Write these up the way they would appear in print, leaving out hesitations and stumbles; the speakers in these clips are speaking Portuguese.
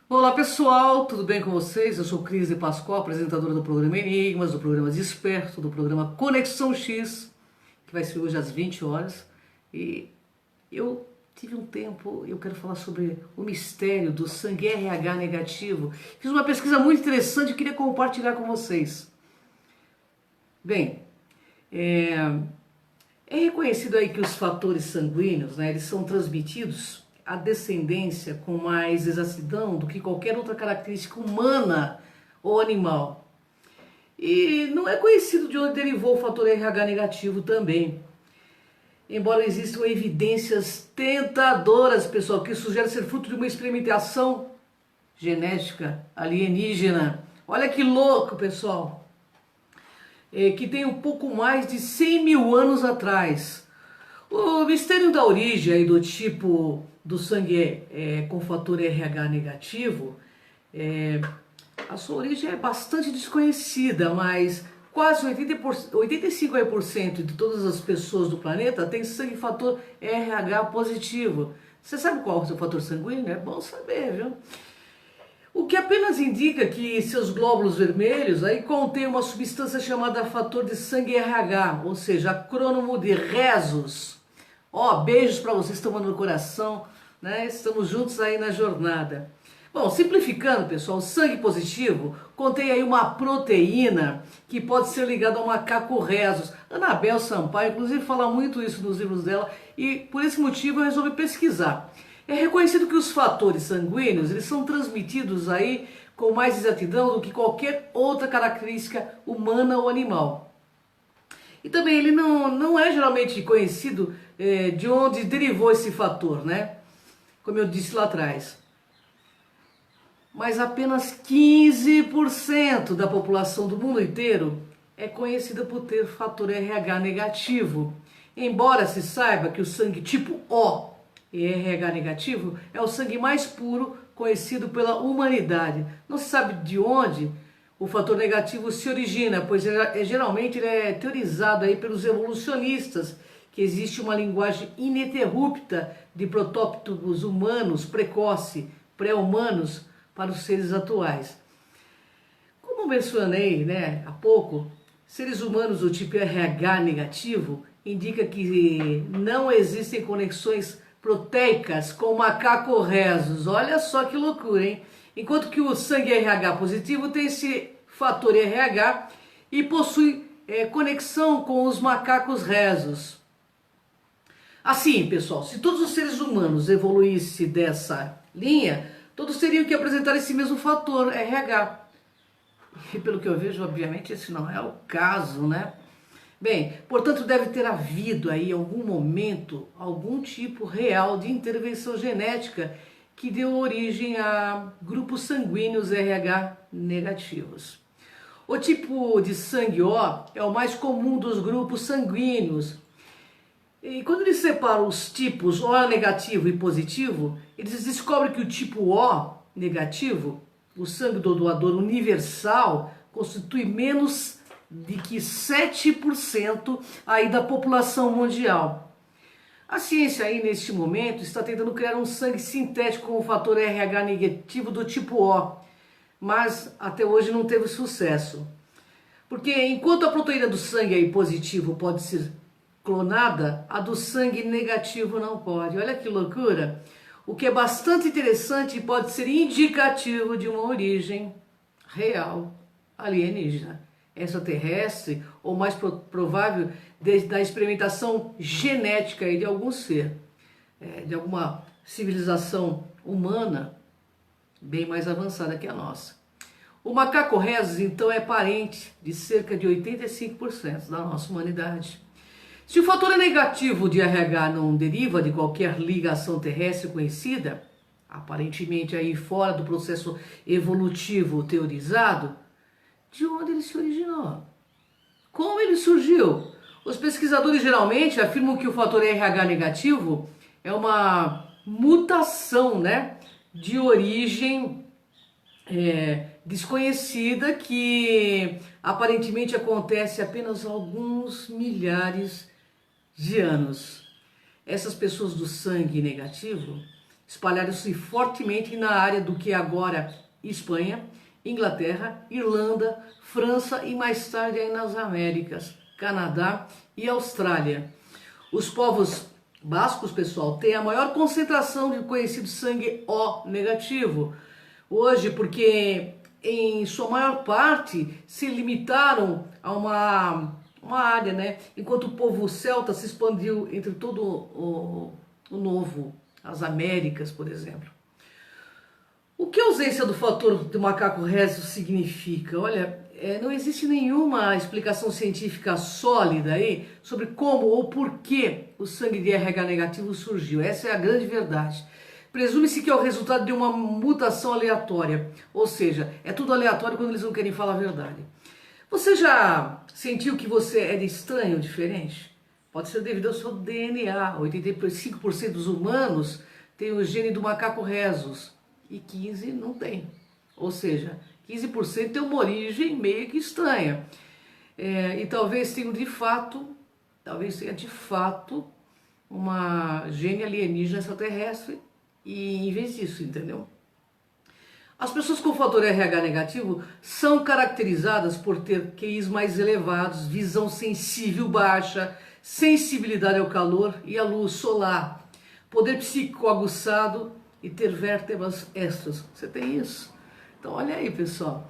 Olá pessoal, tudo bem com vocês? Eu sou Cris de Pascoal, apresentadora do programa Enigmas, do programa Desperto, do programa Conexão X, que vai ser hoje às 20 horas. E eu tive um tempo, eu quero falar sobre o mistério do sangue RH negativo. Fiz uma pesquisa muito interessante e queria compartilhar com vocês. Bem, é, é reconhecido aí que os fatores sanguíneos, né, eles são transmitidos à descendência com mais exatidão do que qualquer outra característica humana ou animal. E não é conhecido de onde derivou o fator RH negativo também. Embora existam evidências tentadoras, pessoal, que sugerem ser fruto de uma experimentação genética alienígena. Olha que louco, pessoal! Que tem um pouco mais de 100 mil anos atrás. O mistério da origem aí do tipo do sangue com fator RH negativo, a sua origem é bastante desconhecida, mas quase 85% de todas as pessoas do planeta têm sangue fator RH positivo. Você sabe qual é o seu fator sanguíneo? É bom saber, viu? O que apenas indica que seus glóbulos vermelhos aí contêm uma substância chamada fator de sangue RH, ou seja, acrônimo de Rhesus. Ó, beijos para vocês, tomando no coração, né? Estamos juntos aí na jornada. Bom, simplificando, pessoal, o sangue positivo contém aí uma proteína que pode ser ligada ao macaco Rhesus. Anabel Sampaio, inclusive, fala muito isso nos livros dela e por esse motivo eu resolvi pesquisar. É reconhecido que os fatores sanguíneos eles são transmitidos aí com mais exatidão do que qualquer outra característica humana ou animal. E também ele não é geralmente conhecido de onde derivou esse fator, né? Como eu disse lá atrás. Mas apenas 15% da população do mundo inteiro é conhecida por ter fator RH negativo. Embora se saiba que o sangue tipo O e RH negativo é o sangue mais puro conhecido pela humanidade. Não se sabe de onde o fator negativo se origina, pois geralmente ele é teorizado aí pelos evolucionistas, que existe uma linguagem ininterrupta de protótipos humanos precoce, pré-humanos, para os seres atuais. Como mencionei, né, há pouco, seres humanos do tipo RH negativo indica que não existem conexões proteicas com o macaco Rhesus. Olha só que loucura, hein? Enquanto que o sangue RH positivo tem esse fator RH e possui conexão com os macacos Rhesus. Assim, pessoal, se todos os seres humanos evoluíssem dessa linha, todos teriam que apresentar esse mesmo fator RH. E pelo que eu vejo, obviamente, esse não é o caso, né? Bem, portanto, deve ter havido aí em algum momento algum tipo real de intervenção genética que deu origem a grupos sanguíneos RH negativos. O tipo de sangue O é o mais comum dos grupos sanguíneos. E quando eles separam os tipos O negativo e positivo, eles descobrem que o tipo O negativo, o sangue do doador universal, constitui menos de que 7% aí da população mundial. A ciência aí neste momento está tentando criar um sangue sintético com o fator RH negativo do tipo O, mas até hoje não teve sucesso. Porque enquanto a proteína do sangue aí positivo pode ser clonada, a do sangue negativo não pode. Olha que loucura! O que é bastante interessante e pode ser indicativo de uma origem real alienígena, extraterrestre ou mais provável da experimentação genética de algum ser, de alguma civilização humana bem mais avançada que a nossa. O macaco Rhesus, então, é parente de cerca de 85% da nossa humanidade. Se o fator negativo de RH não deriva de qualquer ligação terrestre conhecida, aparentemente aí fora do processo evolutivo teorizado, de onde ele se originou? Como ele surgiu? Os pesquisadores geralmente afirmam que o fator RH negativo é uma mutação, né, de origem desconhecida que aparentemente acontece apenas há alguns milhares de anos. Essas pessoas do sangue negativo, espalharam-se fortemente na área do que é agora Espanha, Inglaterra, Irlanda, França e mais tarde aí nas Américas, Canadá e Austrália. Os povos bascos, pessoal, têm a maior concentração de conhecido sangue O negativo. Hoje, porque em sua maior parte se limitaram a uma área, né? Enquanto o povo celta se expandiu entre todo o novo, as Américas, por exemplo. O que a ausência do fator do macaco rezo significa? Olha, não existe nenhuma explicação científica sólida aí sobre como ou por que o sangue de RH negativo surgiu. Essa é a grande verdade. Presume-se que é o resultado de uma mutação aleatória, ou seja, é tudo aleatório quando eles não querem falar a verdade. Você já sentiu que você é estranho, diferente? Pode ser devido ao seu DNA. 85% dos humanos têm o gene do macaco rhesus e 15% não tem. Ou seja, 15% tem uma origem meio que estranha. E talvez tenha de fato uma gene alienígena extraterrestre e em vez disso, entendeu? As pessoas com fator RH negativo são caracterizadas por ter QIs mais elevados, visão sensível baixa, sensibilidade ao calor e à luz solar, poder psíquico aguçado e ter vértebras extras. Você tem isso? Então olha aí, pessoal.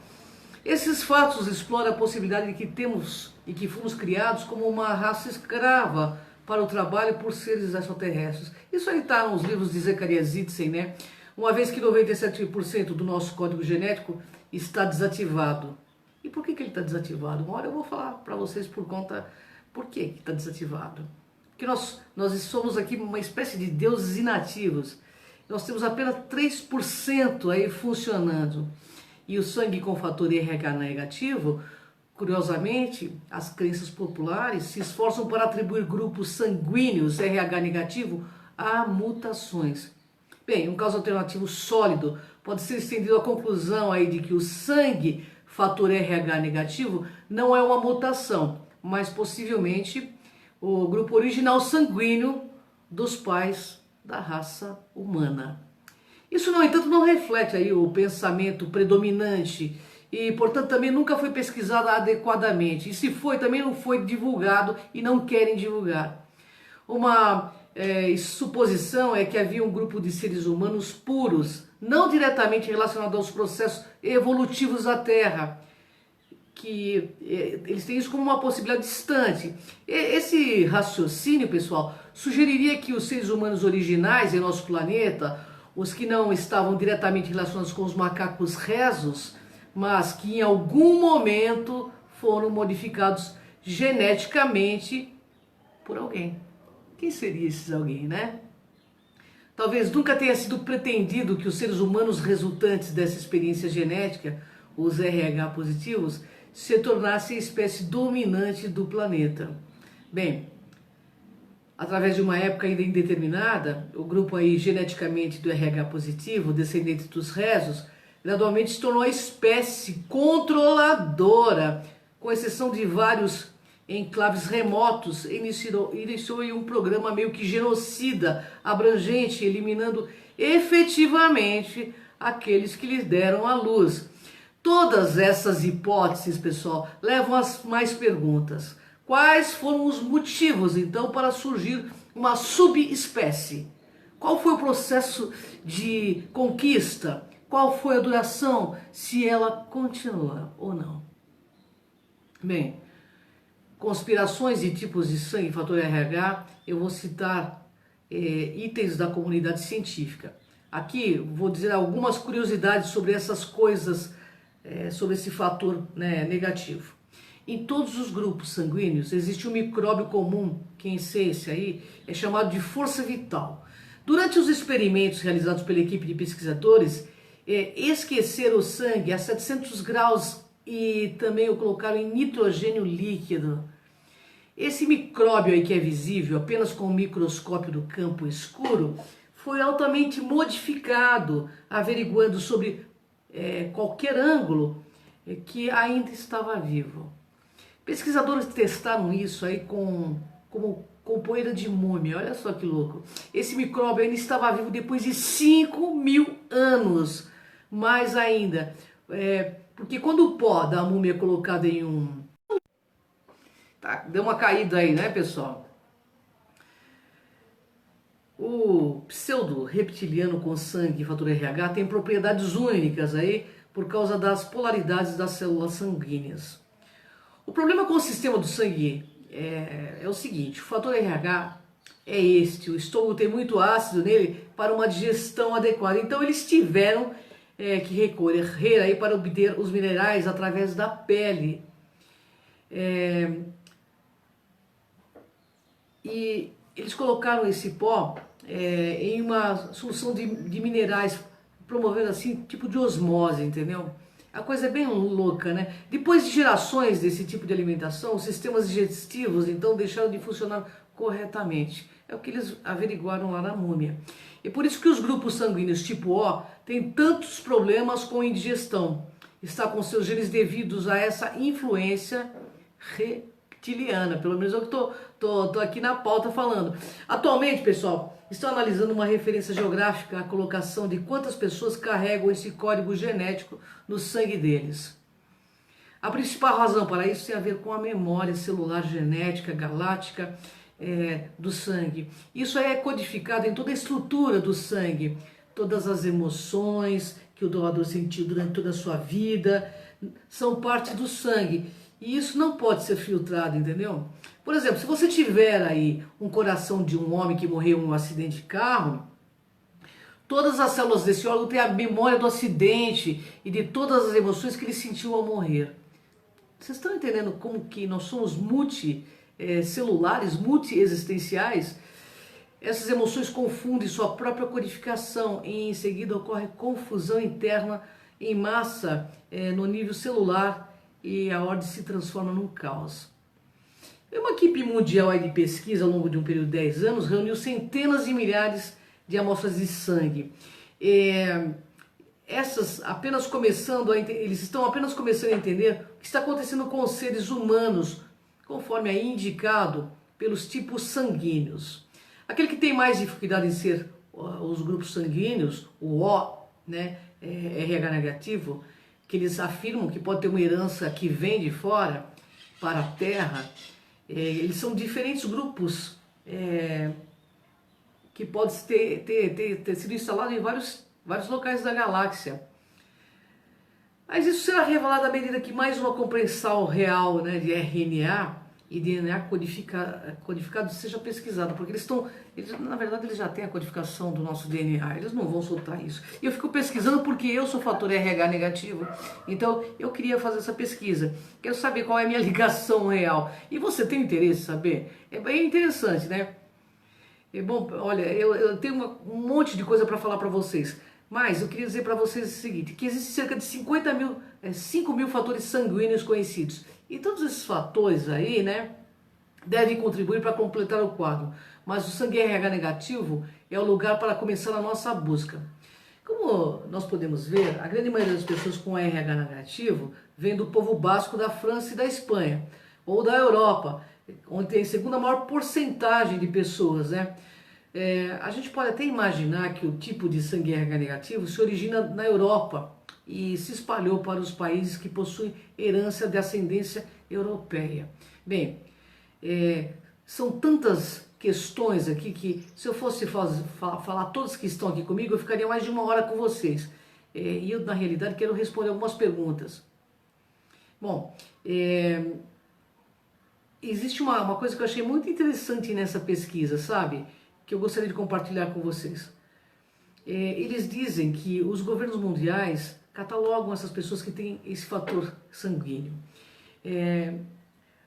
Esses fatos exploram a possibilidade de que temos e que fomos criados como uma raça escrava para o trabalho por seres extraterrestres. Isso aí está nos livros de Zecharia Sitchin, né? Uma vez que 97% do nosso código genético está desativado. E por que ele está desativado? Uma hora eu vou falar para vocês por que está desativado. Porque nós somos aqui uma espécie de deuses inativos. Nós temos apenas 3% aí funcionando. E o sangue com fator RH negativo, curiosamente, as crenças populares se esforçam para atribuir grupos sanguíneos RH negativo a mutações. Bem, um caso alternativo sólido pode ser estendido à conclusão aí de que o sangue fator RH negativo não é uma mutação, mas possivelmente o grupo original sanguíneo dos pais da raça humana. Isso, no entanto, não reflete aí o pensamento predominante e, portanto, também nunca foi pesquisado adequadamente. E se foi, também não foi divulgado e não querem divulgar. Uma suposição é que havia um grupo de seres humanos puros, não diretamente relacionado aos processos evolutivos da Terra, que eles têm isso como uma possibilidade distante. Esse raciocínio, pessoal, sugeriria que os seres humanos originais em nosso planeta, os que não estavam diretamente relacionados com os macacos rhesus, mas que em algum momento foram modificados geneticamente por alguém. Quem seria esses alguém, né? Talvez nunca tenha sido pretendido que os seres humanos resultantes dessa experiência genética, os RH positivos, se tornassem a espécie dominante do planeta. Bem, através de uma época ainda indeterminada, o grupo aí geneticamente do RH positivo, descendente dos rhesus, gradualmente se tornou a espécie controladora, com exceção de vários enclaves remotos, iniciou um programa meio que genocida, abrangente, eliminando efetivamente aqueles que lhes deram a luz. Todas essas hipóteses, pessoal, levam a mais perguntas. Quais foram os motivos, então, para surgir uma subespécie? Qual foi o processo de conquista? Qual foi a duração? Se ela continua ou não? Bem, conspirações e tipos de sangue, fator RH, eu vou citar itens da comunidade científica. Aqui vou dizer algumas curiosidades sobre essas coisas, sobre esse fator, né, negativo. Em todos os grupos sanguíneos existe um micróbio comum, que em ciência aí é chamado de força vital. Durante os experimentos realizados pela equipe de pesquisadores, esqueceram o sangue a 700 graus e também o colocaram em nitrogênio líquido. Esse micróbio aí que é visível apenas com o microscópio do campo escuro foi altamente modificado, averiguando sobre qualquer ângulo que ainda estava vivo. Pesquisadores testaram isso aí como com poeira de múmia. Olha só que louco. Esse micróbio ainda estava vivo depois de 5.000 anos. Mais ainda, porque quando o pó da múmia é colocado em um... Tá, deu uma caída aí, né, pessoal? O pseudo-reptiliano com sangue e fator RH tem propriedades únicas aí por causa das polaridades das células sanguíneas. O problema com o sistema do sangue é o seguinte: o fator RH é este, o estômago tem muito ácido nele para uma digestão adequada, então eles tiveram que recorrer aí para obter os minerais através da pele. E eles colocaram esse pó em uma solução de minerais, promovendo assim, tipo de osmose, entendeu? A coisa é bem louca, né? Depois de gerações desse tipo de alimentação, os sistemas digestivos então deixaram de funcionar corretamente. É o que eles averiguaram lá na múmia. E por isso que os grupos sanguíneos tipo O têm tantos problemas com indigestão. Está com seus genes devidos a essa influência reptiliana. Pelo menos é o que tô aqui na pauta falando. Atualmente, pessoal, estão analisando uma referência geográfica à colocação de quantas pessoas carregam esse código genético no sangue deles. A principal razão para isso tem a ver com a memória celular genética galáctica do sangue. Isso é codificado em toda a estrutura do sangue, todas as emoções que o doador sentiu durante toda a sua vida são parte do sangue. E isso não pode ser filtrado, entendeu? Por exemplo, se você tiver aí um coração de um homem que morreu em um acidente de carro, todas as células desse órgão têm a memória do acidente e de todas as emoções que ele sentiu ao morrer. Vocês estão entendendo como que nós somos multicelulares, multiexistenciais? Essas emoções confundem sua própria codificação e em seguida ocorre confusão interna em massa no nível celular e a ordem se transforma num caos. Uma equipe mundial de pesquisa ao longo de um período de 10 anos reuniu centenas de milhares de amostras de sangue. Eles estão apenas começando a entender o que está acontecendo com os seres humanos, conforme é indicado pelos tipos sanguíneos. Aquele que tem mais dificuldade em ser os grupos sanguíneos, o O, né, RH negativo, que eles afirmam que pode ter uma herança que vem de fora para a Terra, eles são diferentes grupos que podem ter sido instalados em vários locais da galáxia. Mas isso será revelado à medida que mais uma compreensão real, né, de RNA e DNA codificado seja pesquisada, porque na verdade eles já têm a codificação do nosso DNA, eles não vão soltar isso. E eu fico pesquisando porque eu sou fator RH negativo, então eu queria fazer essa pesquisa, quero saber qual é a minha ligação real. E você tem interesse em saber? É bem interessante, né? Bom, olha, eu tenho um monte de coisa para falar para vocês, mas eu queria dizer para vocês o seguinte, que existem cerca de 5 mil fatores sanguíneos conhecidos. E todos esses fatores aí, né, devem contribuir para completar o quadro. Mas o sangue RH negativo é o lugar para começar a nossa busca. Como nós podemos ver, a grande maioria das pessoas com RH negativo vem do povo basco da França e da Espanha, ou da Europa, onde tem a segunda maior porcentagem de pessoas, né? A gente pode até imaginar que o tipo de sangue RH negativo se origina na Europa e se espalhou para os países que possuem herança de ascendência europeia. Bem, são tantas questões aqui que se eu fosse falar todas que estão aqui comigo, eu ficaria mais de 1 hora com vocês. E eu, na realidade, quero responder algumas perguntas. Bom, existe uma coisa que eu achei muito interessante nessa pesquisa, sabe? Que eu gostaria de compartilhar com vocês. Eles dizem que os governos mundiais catalogam essas pessoas que têm esse fator sanguíneo.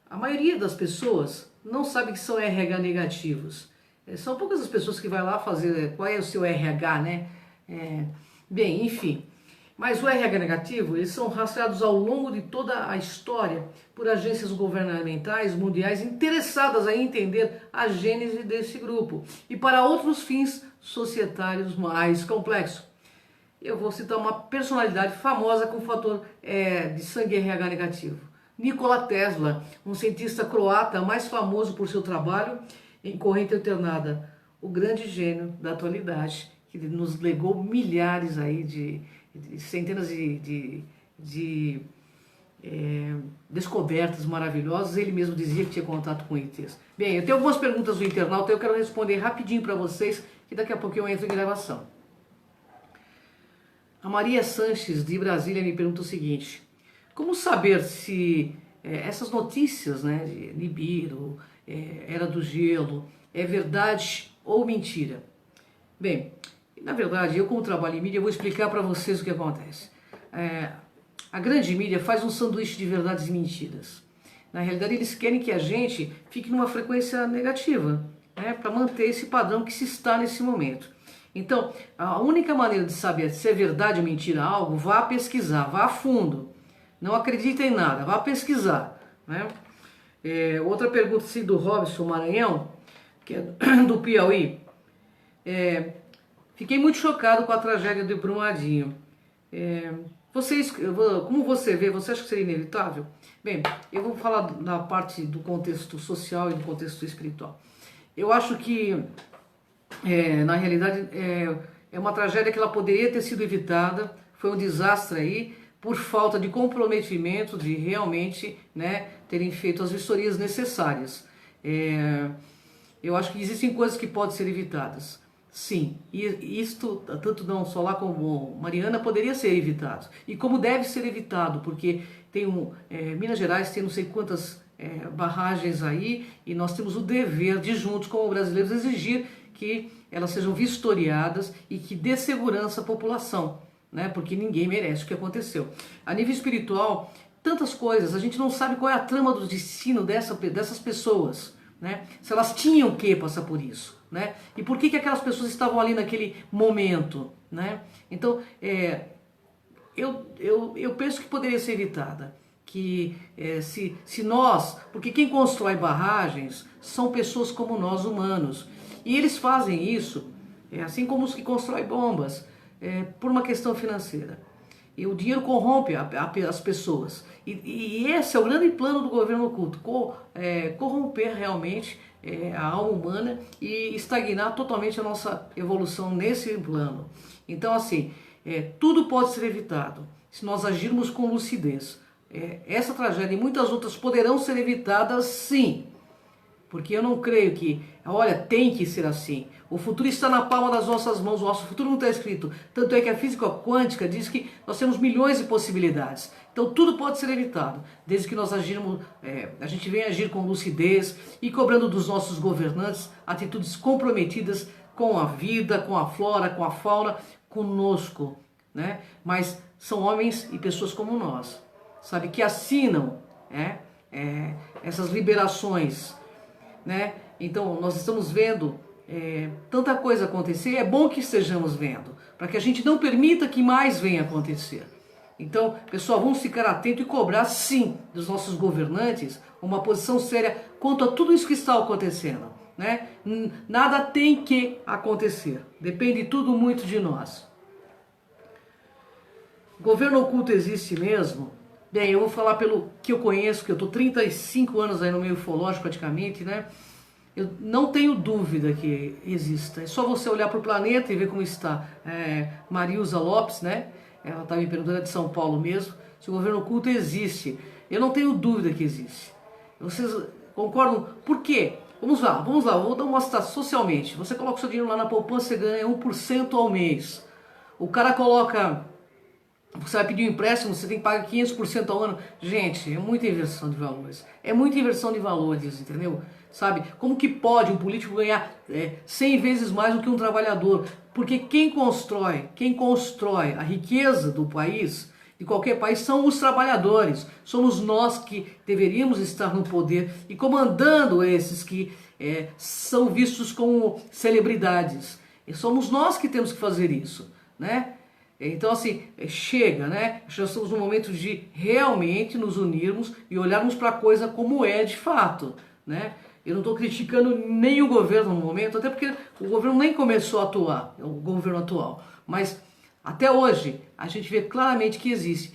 A maioria das pessoas não sabe que são RH negativos. São poucas as pessoas que vai lá fazer qual é o seu RH, né? Bem, enfim. Mas o RH negativo, eles são rastreados ao longo de toda a história por agências governamentais mundiais interessadas em entender a gênese desse grupo e para outros fins societários mais complexos. Eu vou citar uma personalidade famosa com fator de sangue RH negativo. Nikola Tesla, um cientista croata mais famoso por seu trabalho em corrente alternada, o grande gênio da atualidade, que nos legou milhares aí de centenas de descobertas maravilhosas. Ele mesmo dizia que tinha contato com ETs. Bem, eu tenho algumas perguntas do internauta, eu quero responder rapidinho para vocês, que daqui a pouco eu entro em gravação. A Maria Sanches, de Brasília, me pergunta o seguinte: como saber se essas notícias, né, de Nibiru, Era do Gelo, é verdade ou mentira? Bem, na verdade, eu como trabalho em mídia, eu vou explicar para vocês o que acontece. A grande mídia faz um sanduíche de verdades e mentiras. Na realidade, eles querem que a gente fique numa frequência negativa, né, para manter esse padrão que se está nesse momento. Então, a única maneira de saber se é verdade ou mentira algo, vá pesquisar, vá a fundo. Não acredita em nada, vá pesquisar, né? Outra pergunta assim, do Robson Maranhão, que é do Piauí. Fiquei muito chocado com a tragédia de Brumadinho. Como você vê, você acha que seria inevitável? Bem, eu vou falar da parte do contexto social e do contexto espiritual. Eu acho que, na realidade, é uma tragédia que ela poderia ter sido evitada. Foi um desastre aí, por falta de comprometimento de realmente, né, terem feito as vistorias necessárias. Eu acho que existem coisas que podem ser evitadas. Sim, e isto, tanto não só lá como Mariana, poderia ser evitado. E como deve ser evitado, porque tem Minas Gerais tem não sei quantas barragens aí, e nós temos o dever de juntos, como brasileiros, exigir que elas sejam vistoriadas e que dê segurança à população, né? Porque ninguém merece o que aconteceu. A nível espiritual, tantas coisas, a gente não sabe qual é a trama do destino dessas pessoas, né? Se elas tinham que passar por isso, né? E por que aquelas pessoas estavam ali naquele momento, né? Então, eu penso que poderia ser evitada. Que se nós, porque quem constrói barragens são pessoas como nós, humanos, e eles fazem isso, assim como os que constroem bombas, por uma questão financeira. E o dinheiro corrompe as pessoas. E esse é o grande plano do governo oculto, corromper realmente a alma humana e estagnar totalmente a nossa evolução nesse plano. Então, assim, tudo pode ser evitado se nós agirmos com lucidez. Essa tragédia e muitas outras poderão ser evitadas, sim. Porque eu não creio que, olha, tem que ser assim. O futuro está na palma das nossas mãos, o nosso futuro não está escrito. Tanto é que a física quântica diz que nós temos milhões de possibilidades. Então tudo pode ser evitado, desde que nós agirmos, a gente venha agir com lucidez e cobrando dos nossos governantes atitudes comprometidas com a vida, com a flora, com a fauna, conosco, né? Mas são homens e pessoas como nós, sabe, que assinam essas liberações, né? Então nós estamos vendo tanta coisa acontecer, é bom que estejamos vendo, para que a gente não permita que mais venha acontecer. Então, pessoal, vamos ficar atentos e cobrar sim dos nossos governantes uma posição séria quanto a tudo isso que está acontecendo, né? Nada tem que acontecer, depende tudo muito de nós. Governo oculto existe mesmo? Bem, eu vou falar pelo que eu conheço, que eu estou 35 anos aí no meio ufológico praticamente, né? Eu não tenho dúvida que exista. É só você olhar para o planeta e ver como está. Marilza Lopes, né? Ela está me perguntando, é de São Paulo mesmo, se o governo oculto existe. Eu não tenho dúvida que existe. Vocês concordam? Por quê? Vamos lá, vou dar uma citação socialmente. Você coloca o seu dinheiro lá na poupança e ganha 1% ao mês. O cara coloca... Você vai pedir um empréstimo, você tem que pagar 500% ao ano. Gente, é muita inversão de valores. É muita inversão de valores, entendeu? Sabe? Como que pode um político ganhar 100 vezes mais do que um trabalhador? Porque quem constrói a riqueza do país, de qualquer país, são os trabalhadores. Somos nós que deveríamos estar no poder e comandando esses que são vistos como celebridades. E somos nós que temos que fazer isso, né? Então, assim, chega, né? Já estamos no momento de realmente nos unirmos e olharmos para a coisa como é de fato, né? Eu não estou criticando nem o governo no momento, até porque o governo nem começou a atuar, o governo atual. Mas, até hoje, a gente vê claramente que existe.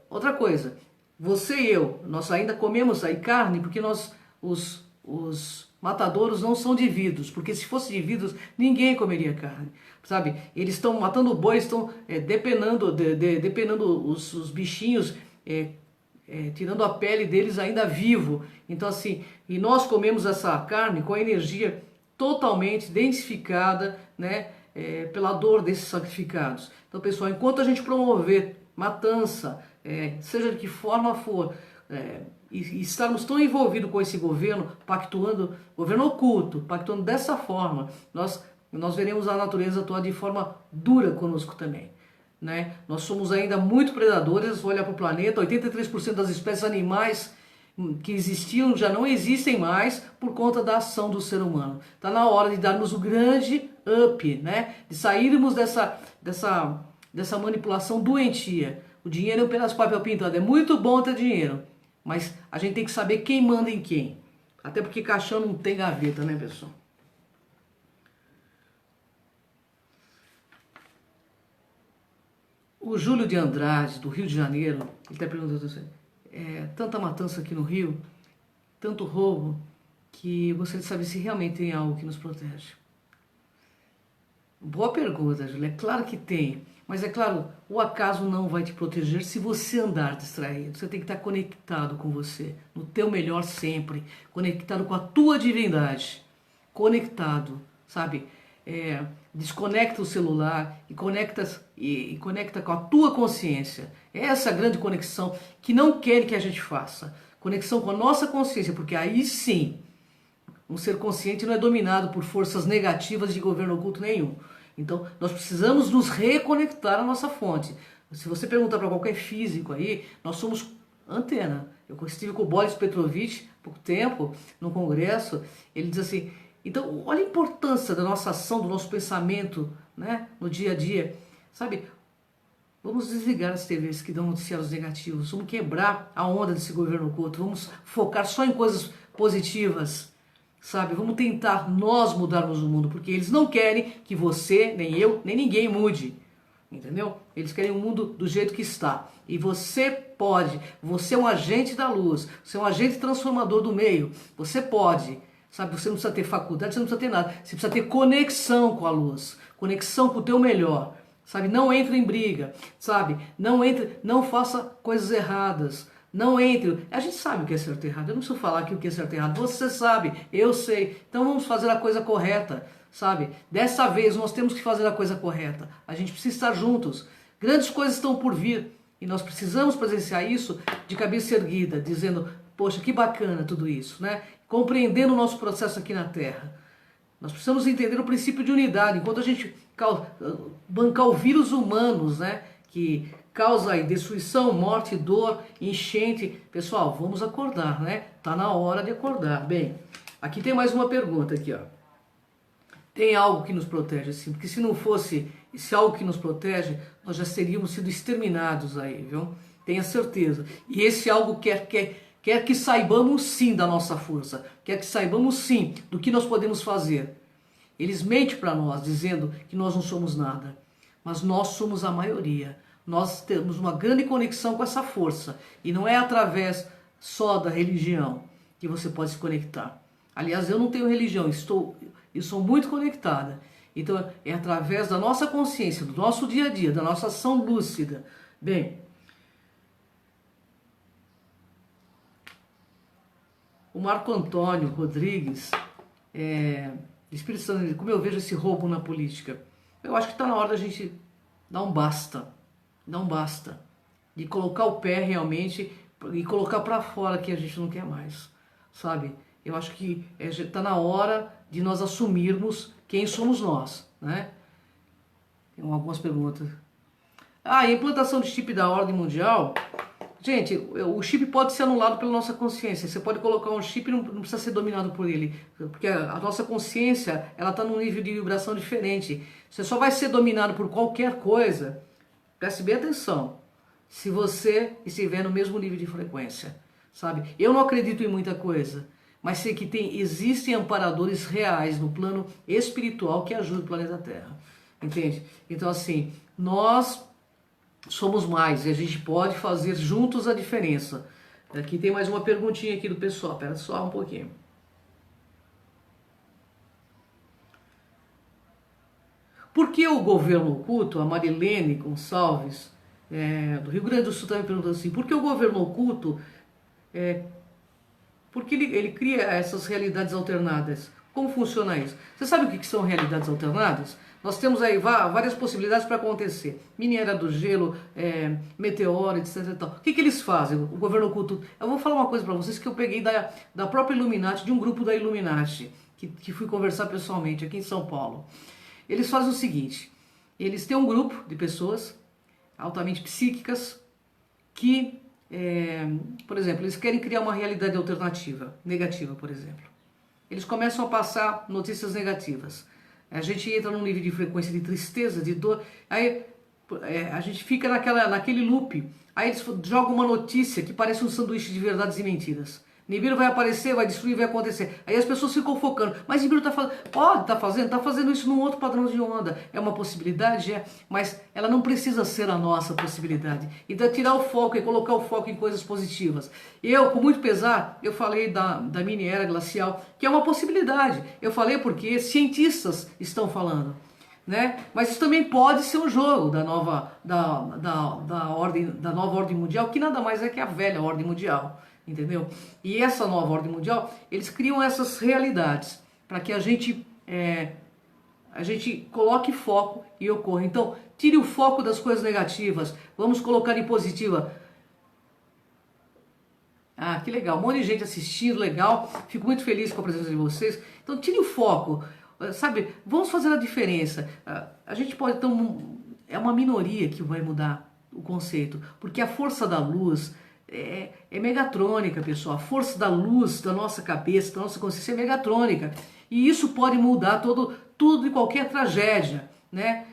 Outra coisa, você e eu, nós ainda comemos aí carne porque os Matadouros não são de vidros, porque se fosse de vidros, ninguém comeria carne, sabe? Eles estão matando o boi, estão depenando os bichinhos, tirando a pele deles ainda vivo. Então assim, e nós comemos essa carne com a energia totalmente densificada, né, pela dor desses sacrificados. Então pessoal, enquanto a gente promover matança, seja de que forma for, e estarmos tão envolvidos com esse governo, pactuando, governo oculto, pactuando dessa forma, nós veremos a natureza atuar de forma dura conosco também. Né? Nós somos ainda muito predadores, olha para o planeta, 83% das espécies animais que existiam já não existem mais por conta da ação do ser humano. Está na hora de darmos o grande up, né? De sairmos dessa manipulação doentia. O dinheiro é um pedaço de papel pintado, é muito bom ter dinheiro, mas a gente tem que saber quem manda em quem. Até porque caixão não tem gaveta, né, pessoal? O Júlio de Andrade, do Rio de Janeiro, ele está perguntando assim, tanta matança aqui no Rio, tanto roubo, que eu gostaria de saber se realmente tem algo que nos protege. Boa pergunta, Júlio. É claro que tem. Mas é claro, o acaso não vai te proteger se você andar distraído. Você tem que estar conectado com você, no teu melhor sempre, conectado com a tua divindade, conectado, sabe? Desconecta o celular e conecta com a tua consciência. Essa é a grande conexão que não quer que a gente faça. Conexão com a nossa consciência, porque aí sim, um ser consciente não é dominado por forças negativas de governo oculto nenhum. Então, nós precisamos nos reconectar à nossa fonte. Se você perguntar para qualquer físico aí, nós somos antena. Eu estive com o Boris Petrovich há pouco tempo, no congresso, ele diz assim, então, olha a importância da nossa ação, do nosso pensamento, né, no dia a dia. Sabe, vamos desligar as TVs que dão noticiários negativos, vamos quebrar a onda desse governo oculto, vamos focar só em coisas positivas. Sabe, vamos tentar nós mudarmos o mundo, porque eles não querem que você, nem eu, nem ninguém mude, entendeu? Eles querem o mundo do jeito que está, e você pode, você é um agente da luz, você é um agente transformador do meio, você pode, sabe, você não precisa ter faculdade, você não precisa ter nada, você precisa ter conexão com a luz, conexão com o teu melhor, sabe, não entre em briga, sabe, não faça coisas erradas, não entre. A gente sabe o que é certo e errado. Eu não preciso falar aqui o que é certo e errado. Você sabe, eu sei. Então vamos fazer a coisa correta, sabe? Dessa vez nós temos que fazer a coisa correta. A gente precisa estar juntos. Grandes coisas estão por vir. E nós precisamos presenciar isso de cabeça erguida, dizendo, poxa, que bacana tudo isso, né? Compreendendo o nosso processo aqui na Terra. Nós precisamos entender o princípio de unidade. Enquanto a gente bancar o vírus humanos, né? Que causa aí destruição, morte, dor, enchente. Pessoal, vamos acordar, né? Tá na hora de acordar. Bem, aqui tem mais uma pergunta aqui, ó. Tem algo que nos protege, sim, porque se não fosse esse algo que nos protege, nós já teríamos sido exterminados aí, viu? Tenha certeza. E esse algo quer que saibamos sim da nossa força, quer que saibamos sim do que nós podemos fazer. Eles mentem para nós, dizendo que nós não somos nada, mas nós somos a maioria. Nós temos uma grande conexão com essa força. E não é através só da religião que você pode se conectar. Aliás, eu não tenho religião, eu sou muito conectada. Então, é através da nossa consciência, do nosso dia a dia, da nossa ação lúcida. Bem, o Marco Antônio Rodrigues, Espírito Santo, como eu vejo esse roubo na política, eu acho que está na hora da gente dar um basta. Não basta. De colocar o pé realmente e colocar para fora que a gente não quer mais. Sabe? Eu acho que está na hora de nós assumirmos quem somos nós. Né? Tem algumas perguntas. A implantação de chip da ordem mundial. Gente, o chip pode ser anulado pela nossa consciência. Você pode colocar um chip e não precisa ser dominado por ele. Porque a nossa consciência ela está num nível de vibração diferente. Você só vai ser dominado por qualquer coisa. Preste bem atenção, se você estiver no mesmo nível de frequência, sabe? Eu não acredito em muita coisa, mas sei que existem amparadores reais no plano espiritual que ajudam o planeta Terra, entende? Então assim, nós somos mais e a gente pode fazer juntos a diferença. Aqui tem mais uma perguntinha aqui do pessoal, espera só um pouquinho. Por que o governo oculto, a Marilene Gonçalves, do Rio Grande do Sul, também perguntou assim, por que o governo oculto, porque ele cria essas realidades alternadas? Como funciona isso? Você sabe o que são realidades alternadas? Nós temos aí várias possibilidades para acontecer. Mineira do gelo, meteoro, etc. E tal. O que eles fazem? O governo oculto... Eu vou falar uma coisa para vocês que eu peguei da própria Illuminati, de um grupo da Illuminati, que fui conversar pessoalmente aqui em São Paulo. Eles fazem o seguinte, eles têm um grupo de pessoas altamente psíquicas que, por exemplo, eles querem criar uma realidade alternativa, negativa, por exemplo. Eles começam a passar notícias negativas. A gente entra num nível de frequência de tristeza, de dor, aí a gente fica naquele loop. Aí eles jogam uma notícia que parece um sanduíche de verdades e mentiras. Nibiru vai aparecer, vai destruir, vai acontecer. Aí as pessoas ficam focando. Mas Nibiru está fazendo, pode estar fazendo isso num outro padrão de onda. É uma possibilidade, mas ela não precisa ser a nossa possibilidade. Então tirar o foco e colocar o foco em coisas positivas. Eu, com muito pesar, eu falei da mini era glacial, que é uma possibilidade. Eu falei porque cientistas estão falando. Né? Mas isso também pode ser um jogo da nova ordem mundial, que nada mais é que a velha ordem mundial. Entendeu? E essa nova ordem mundial, eles criam essas realidades para que a gente coloque foco e ocorra. Então, tire o foco das coisas negativas, vamos colocar em positiva. Ah, que legal, um monte de gente assistindo, legal, fico muito feliz com a presença de vocês. Então, tire o foco, sabe? Vamos fazer a diferença. A gente pode, então, é uma minoria que vai mudar o conceito, porque a força da luz é megatrônica, pessoal. A força da luz da nossa cabeça, da nossa consciência é megatrônica. E isso pode mudar tudo e qualquer tragédia, né?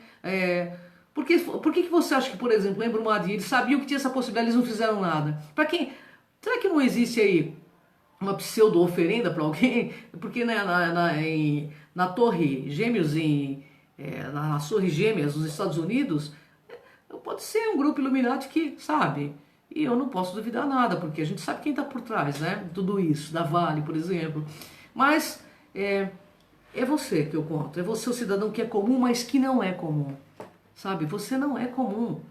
Por que você acha que, por exemplo, em Brumadinho, eles sabiam que tinha essa possibilidade, eles não fizeram nada? Para quem? Será que não existe aí uma pseudo-oferenda para alguém? Porque na Torre Gêmeos, nas Torres Gêmeas nos Estados Unidos, pode ser um grupo Illuminati que, sabe... E eu não posso duvidar nada, porque a gente sabe quem está por trás, né? Tudo isso, da Vale, por exemplo. Mas é você que eu conto, é você o cidadão que é comum, mas que não é comum, sabe? Você não é comum,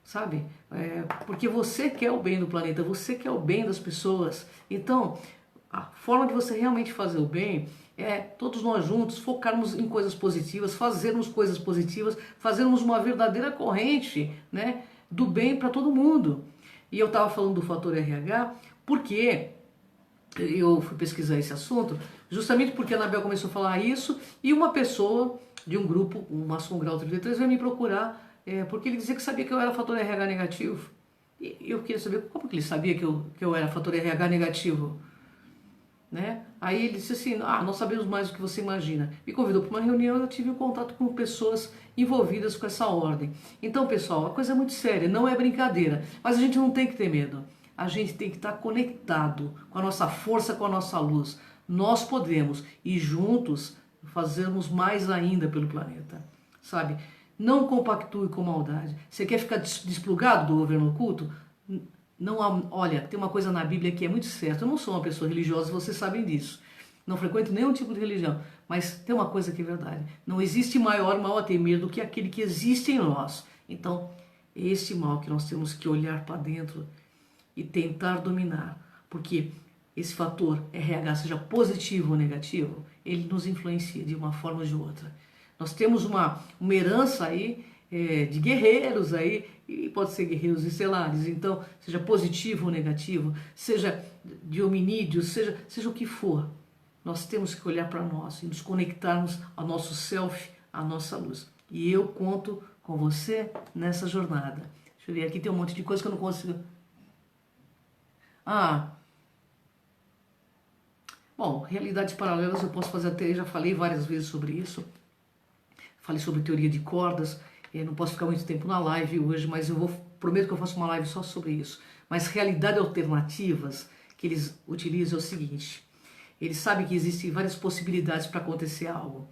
sabe? Porque você quer o bem do planeta, você quer o bem das pessoas. Então, a forma de você realmente fazer o bem é todos nós juntos focarmos em coisas positivas, fazermos coisas positivas, fazermos uma verdadeira corrente, né, do bem para todo mundo. E eu estava falando do fator RH porque eu fui pesquisar esse assunto, justamente porque a Anabel começou a falar isso e uma pessoa de um grupo, o Maçom Grau 33, veio me procurar porque ele dizia que sabia que eu era fator RH negativo. E eu queria saber como que ele sabia que eu era fator RH negativo. Né? Aí ele disse assim, nós sabemos mais do que você imagina. Me convidou para uma reunião e eu tive um contato com pessoas envolvidas com essa ordem. Então, pessoal, a coisa é muito séria, não é brincadeira. Mas a gente não tem que ter medo. A gente tem que estar conectado com a nossa força, com a nossa luz. Nós podemos, e juntos, fazermos mais ainda pelo planeta. Sabe? Não compactue com maldade. Você quer ficar desplugado do governo oculto? Não há, olha, tem uma coisa na Bíblia que é muito certa. Eu não sou uma pessoa religiosa, vocês sabem disso. Não frequento nenhum tipo de religião. Mas tem uma coisa que é verdade. Não existe maior mal a temer do que aquele que existe em nós. Então, é esse mal que nós temos que olhar para dentro e tentar dominar. Porque esse fator RH, seja positivo ou negativo, ele nos influencia de uma forma ou de outra. Nós temos uma herança aí de guerreiros aí, e pode ser guerreiros estelares, então, seja positivo ou negativo, seja de hominídeos, seja o que for, nós temos que olhar para nós e nos conectarmos ao nosso self, à nossa luz. E eu conto com você nessa jornada. Deixa eu ver, aqui tem um monte de coisa que eu não consigo... Bom, realidades paralelas eu posso fazer até, já falei várias vezes sobre isso. Falei sobre teoria de cordas. Eu não posso ficar muito tempo na live hoje, mas prometo que eu faço uma live só sobre isso. Mas realidades alternativas que eles utilizam é o seguinte: eles sabem que existem várias possibilidades para acontecer algo.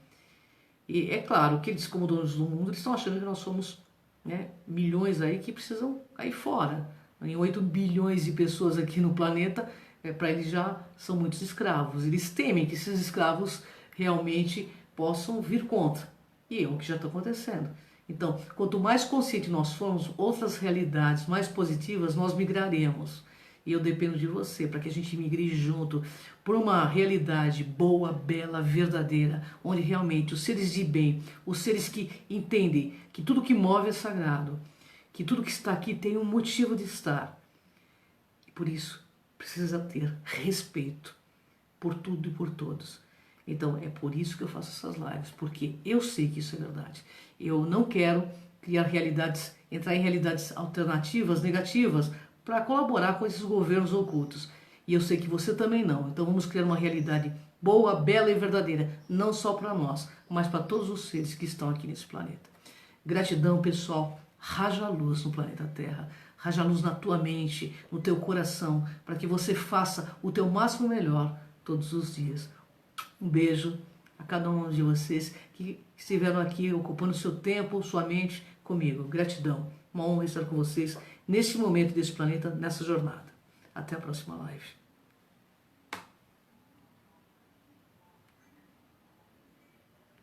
E é claro que eles, como donos do mundo, eles estão achando que nós somos, né, milhões aí que precisam cair fora. Em 8 bilhões de pessoas aqui no planeta, para eles já são muitos escravos. Eles temem que esses escravos realmente possam vir contra. E é o que já está acontecendo. Então, quanto mais consciente nós formos, outras realidades mais positivas nós migraremos. E eu dependo de você para que a gente migre junto por uma realidade boa, bela, verdadeira, onde realmente os seres de bem, os seres que entendem que tudo que move é sagrado, que tudo que está aqui tem um motivo de estar. E por isso precisa ter respeito por tudo e por todos. Então é por isso que eu faço essas lives, porque eu sei que isso é verdade. Eu não quero criar realidades, entrar em realidades alternativas, negativas, para colaborar com esses governos ocultos. E eu sei que você também não. Então vamos criar uma realidade boa, bela e verdadeira, não só para nós, mas para todos os seres que estão aqui nesse planeta. Gratidão, pessoal. Raja luz no planeta Terra. Raja luz na tua mente, no teu coração, para que você faça o teu máximo melhor todos os dias. Um beijo a cada um de vocês que estiveram aqui ocupando seu tempo, sua mente comigo. Gratidão. Uma honra estar com vocês neste momento desse planeta, nessa jornada. Até a próxima live.